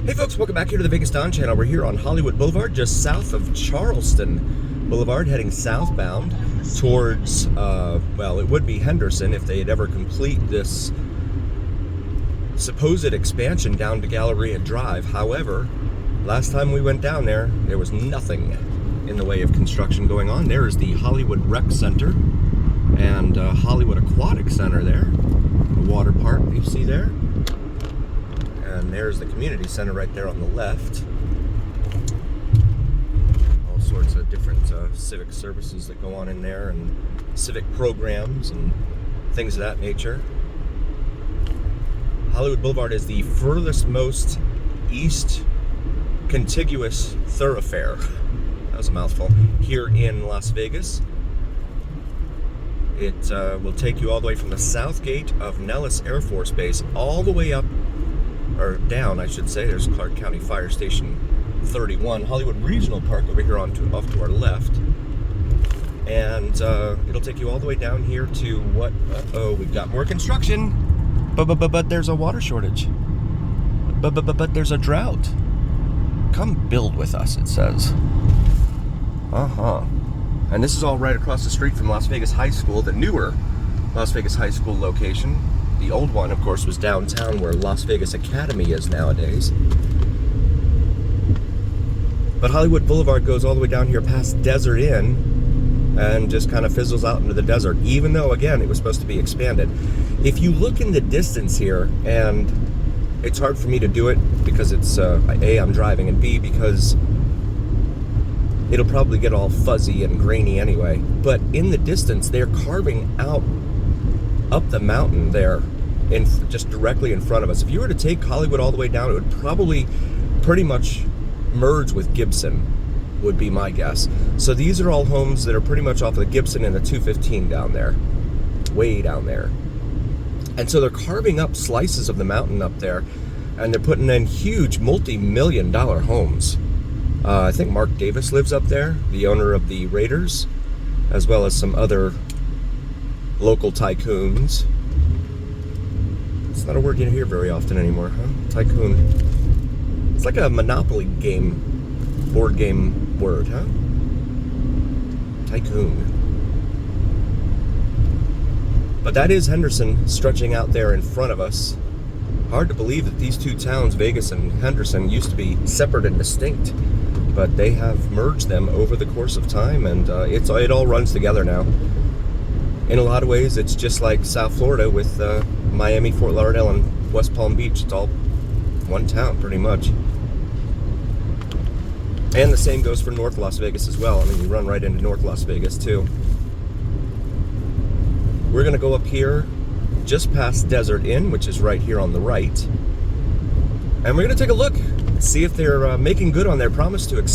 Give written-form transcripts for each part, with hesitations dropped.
Hey folks, welcome back here to the Vegas Don channel. We're here on Hollywood Boulevard, just south of Charleston Boulevard, heading southbound towards, well, it would be Henderson if they had ever complete this supposed expansion down to Galleria Drive. However, last time we went down there, there was nothing in the way of construction going on. There is the Hollywood Rec Center and Hollywood Aquatic Center there, the water park you see there. And there's the community center right there on the left. All sorts of different civic services that go on in there, and civic programs and things of that nature. Hollywood Boulevard is the furthest most east contiguous thoroughfare. That was a mouthful. Here in Las Vegas. It will take you all the way from the south gate of Nellis Air Force Base all the way up, or down, I should say. There's Clark County Fire Station 31, Hollywood Regional Park over here off to our left. And it'll take you all the way down here to what? Uh-oh, we've got more construction. But there's a water shortage. But there's a drought. Come build with us, it says. Uh-huh. And this is all right across the street from Las Vegas High School, the newer Las Vegas High School location. The old one, of course, was downtown where Las Vegas Academy is nowadays. But Hollywood Boulevard goes all the way down here past Desert Inn and just kind of fizzles out into the desert, even though, again, it was supposed to be expanded. If you look in the distance here, and it's hard for me to do it because it's, A, I'm driving, and B, because it'll probably get all fuzzy and grainy anyway. But in the distance, they're carving out up the mountain there, just directly in front of us. If you were to take Hollywood all the way down, it would probably pretty much merge with Gibson, would be my guess. So these are all homes that are pretty much off of the Gibson and the 215 down there, way down there. And so they're carving up slices of the mountain up there, and they're putting in huge multi-million-dollar homes. I think Mark Davis lives up there, the owner of the Raiders, as well as some other local tycoons. It's not a word you hear very often anymore, huh? Tycoon. It's like a Monopoly game, board game word, huh? Tycoon. But that is Henderson stretching out there in front of us. Hard to believe that these two towns, Vegas and Henderson, used to be separate and distinct, but they have merged them over the course of time, and it all runs together now. In a lot of ways, it's just like South Florida with Miami, Fort Lauderdale, and West Palm Beach. It's all one town, pretty much. And the same goes for North Las Vegas as well. I mean, you run right into North Las Vegas, too. We're going to go up here just past Desert Inn, which is right here on the right. And we're going to take a look, see if they're making good on their promise to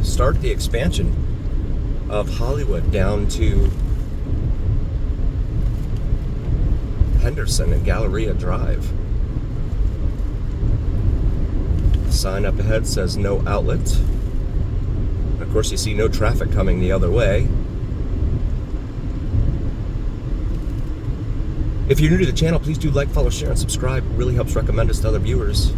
start the expansion of Hollywood down to Henderson and Galleria Drive. The sign up ahead says no outlet. Of course, you see no traffic coming the other way. If you're new to the channel, please do like, follow, share, and subscribe. It really helps recommend us to other viewers.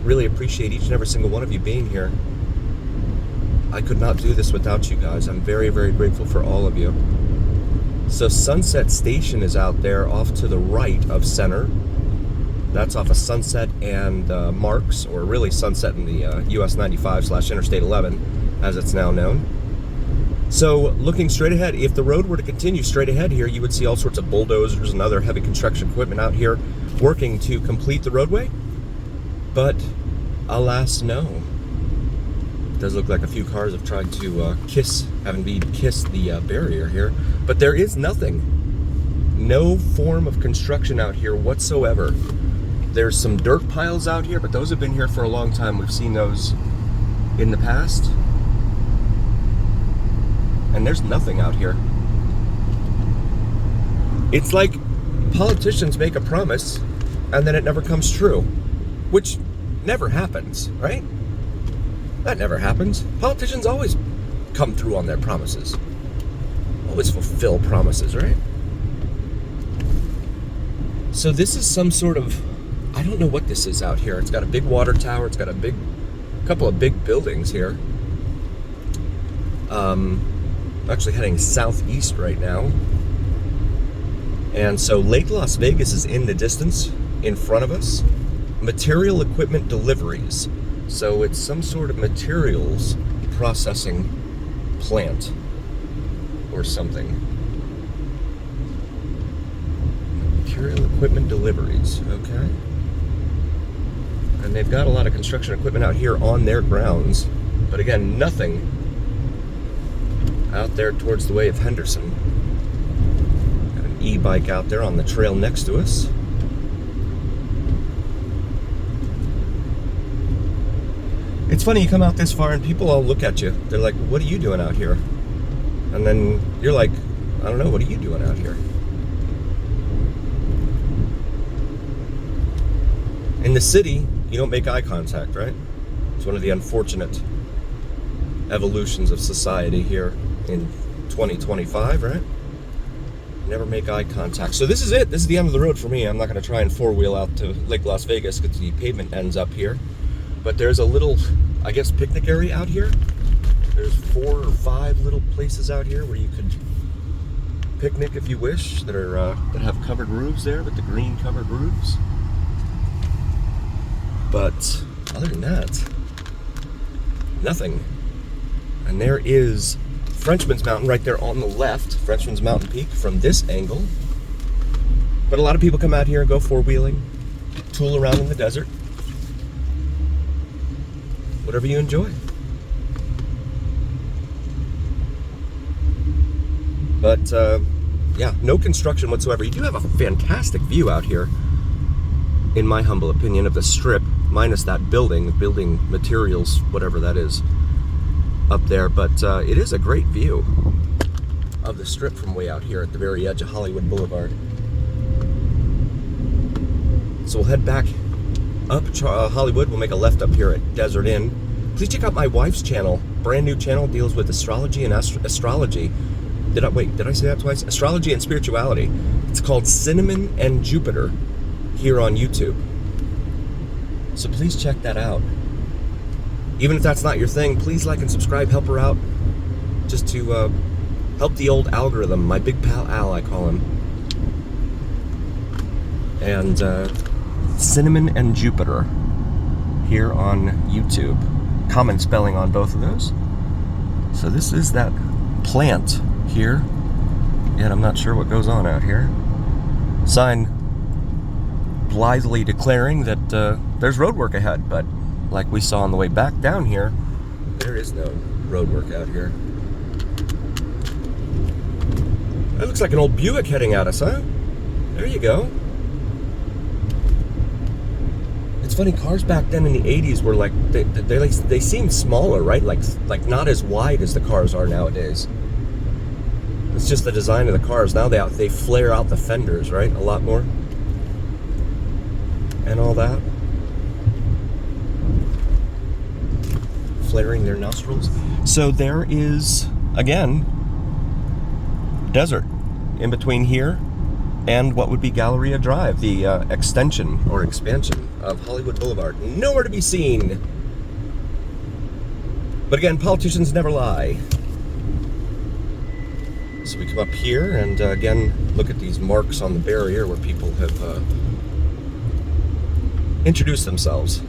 Really appreciate each and every single one of you being here. I could not do this without you guys. I'm very, very grateful for all of you. So Sunset Station is out there off to the right of Center. That's off of Sunset and Marks, or really Sunset and the US 95/Interstate 11, as it's now known. So looking straight ahead, if the road were to continue straight ahead here, you would see all sorts of bulldozers and other heavy construction equipment out here working to complete the roadway. But alas, no. It does look like a few cars have tried to kiss the barrier here, but there is nothing. No form of construction out here whatsoever. There's some dirt piles out here, but those have been here for a long time. We've seen those in the past. And there's nothing out here. It's like politicians make a promise and then it never comes true, which never happens, right? That never happens. Politicians always come through on their promises. Always fulfill promises, right? So this is some sort of, I don't know what this is out here. It's got a big water tower. It's got a couple of big buildings here. I'm actually heading southeast right now. And so Lake Las Vegas is in the distance in front of us. Material equipment deliveries. So it's some sort of materials processing plant or something. Material equipment deliveries, okay. And they've got a lot of construction equipment out here on their grounds. But again, nothing out there towards the way of Henderson. Got an e-bike out there on the trail next to us. It's funny, you come out this far and people all look at you. They're like, what are you doing out here? And then you're like, I don't know, what are you doing out here? In the city, you don't make eye contact, right? It's one of the unfortunate evolutions of society here in 2025, right? Never make eye contact. So this is it. This is the end of the road for me. I'm not going to try and four-wheel out to Lake Las Vegas because the pavement ends up here. But there's a little, I guess, picnic area out here. There's 4 or 5 little places out here where you could picnic if you wish, that have covered roofs there with the green covered roofs. But other than that, nothing. And there is Frenchman's Mountain right there on the left, Frenchman's Mountain Peak from this angle. But a lot of people come out here and go four-wheeling, tool around in the desert. Whatever you enjoy. But yeah, no construction whatsoever. You do have a fantastic view out here, in my humble opinion, of the strip, minus that building materials, whatever that is, up there. But it is a great view of the strip from way out here at the very edge of Hollywood Boulevard. So we'll head back up Hollywood. We'll make a left up here at Desert Inn. Please check out my wife's channel. Brand new channel, deals with astrology and astrology. Did I say that twice? Astrology and spirituality. It's called Cinnamon and Jupiter here on YouTube. So please check that out. Even if that's not your thing, please like and subscribe, help her out. Just to help the old algorithm, my big pal Al, I call him. And Cinnamon and Jupiter here on YouTube. Common spelling on both of those. So this is that plant here. Yet I'm not sure what goes on out here. Sign blithely declaring that there's road work ahead, but like we saw on the way back down here, there is no road work out here. That looks like an old Buick heading at us, huh? There you go. It's funny, cars back then in the 80s were like, they seemed smaller, right? Like not as wide as the cars are nowadays. It's just the design of the cars. Now they flare out the fenders, right? A lot more. And all that. Flaring their nostrils. So there is, again, desert in between here and what would be Galleria Drive, the extension or expansion of Hollywood Boulevard. Nowhere to be seen. But again, politicians never lie. So we come up here and again, look at these marks on the barrier where people have introduced themselves,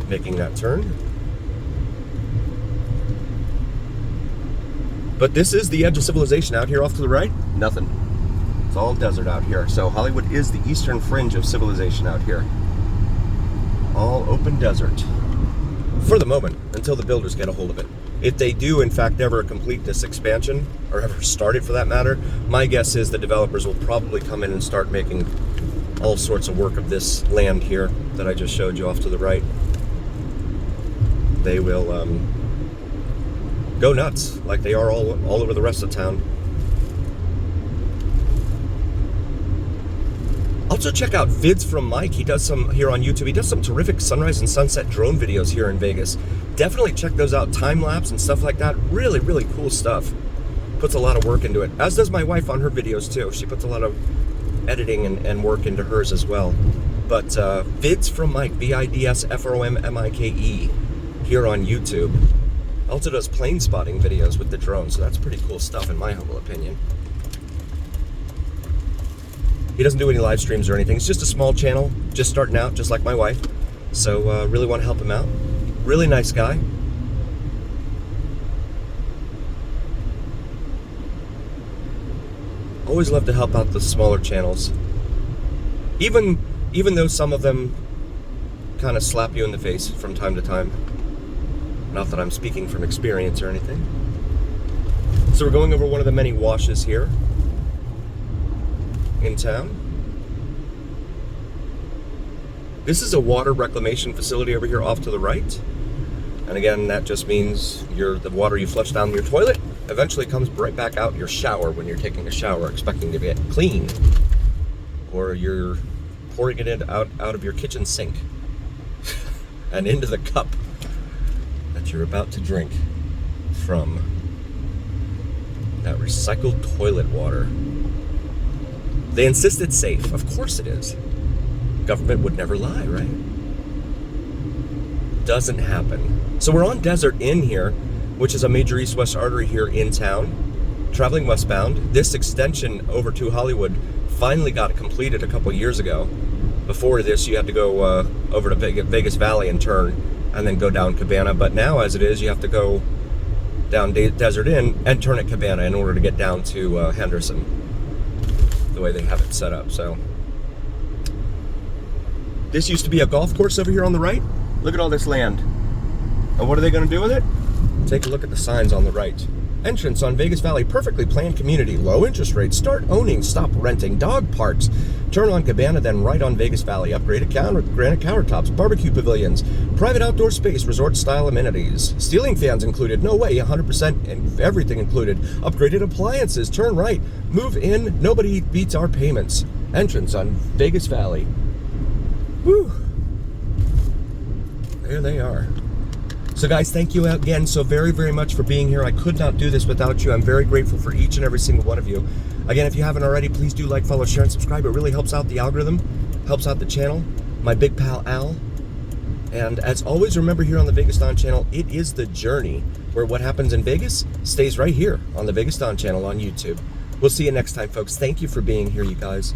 making that turn. But this is the edge of civilization out here off to the right. Nothing. It's all desert out here. So Hollywood is the eastern fringe of civilization out here. All open desert. For the moment, until the builders get a hold of it. If they do, in fact, ever complete this expansion, or ever start it for that matter, my guess is the developers will probably come in and start making all sorts of work of this land here that I just showed you off to the right. They will go nuts, like they are all over the rest of town. Also check out vids from Mike. He does some here on YouTube. He does some terrific sunrise and sunset drone videos here in Vegas. Definitely check those out. Time-lapse and stuff like that. Really, really cool stuff. Puts a lot of work into it. As does my wife on her videos too. She puts a lot of editing and work into hers as well. But Vids from Mike, VidsFromMike, here on YouTube. Also does plane spotting videos with the drone, so that's pretty cool stuff in my humble opinion. He doesn't do any live streams or anything. It's just a small channel, just starting out, just like my wife. So really want to help him out. Really nice guy. Always love to help out the smaller channels. Even though some of them kind of slap you in the face from time to time. Not that I'm speaking from experience or anything. So we're going over one of the many washes here in town. This is a water reclamation facility over here off to the right. And again, that just means the water you flush down your toilet eventually comes right back out your shower when you're taking a shower expecting to get clean. Or you're pouring it out of your kitchen sink and into the cup that you're about to drink from that recycled toilet water. They insist it's safe. Of course it is. Government would never lie, right? Doesn't happen. So we're on Desert Inn here, which is a major east-west artery here in town, traveling westbound. This extension over to Hollywood finally got completed a couple years ago. Before this, you had to go over to Vegas Valley and turn, and then go down Cabana. But now, as it is, you have to go down Desert Inn and turn at Cabana in order to get down to Henderson, the way they have it set up. So this used to be a golf course over here on the right. Look at all this land. And what are they going to do with it? Take a look at the signs on the right. Entrance on Vegas Valley, perfectly planned community, low interest rates, start owning, stop renting, dog parks, turn on Cabana, then right on Vegas Valley, upgraded granite countertops, barbecue pavilions, private outdoor space, resort style amenities, ceiling fans included, no way, 100% and everything included, upgraded appliances, turn right, move in, nobody beats our payments. Entrance on Vegas Valley. Whew. There they are. So guys, thank you again so very, very much for being here. I could not do this without you. I'm very grateful for each and every single one of you. Again, if you haven't already, please do like, follow, share, and subscribe. It really helps out the algorithm, helps out the channel, my big pal Al. And as always, remember here on the Vegas Don channel, it is the journey where what happens in Vegas stays right here on the Vegas Don channel on YouTube. We'll see you next time, folks. Thank you for being here, you guys.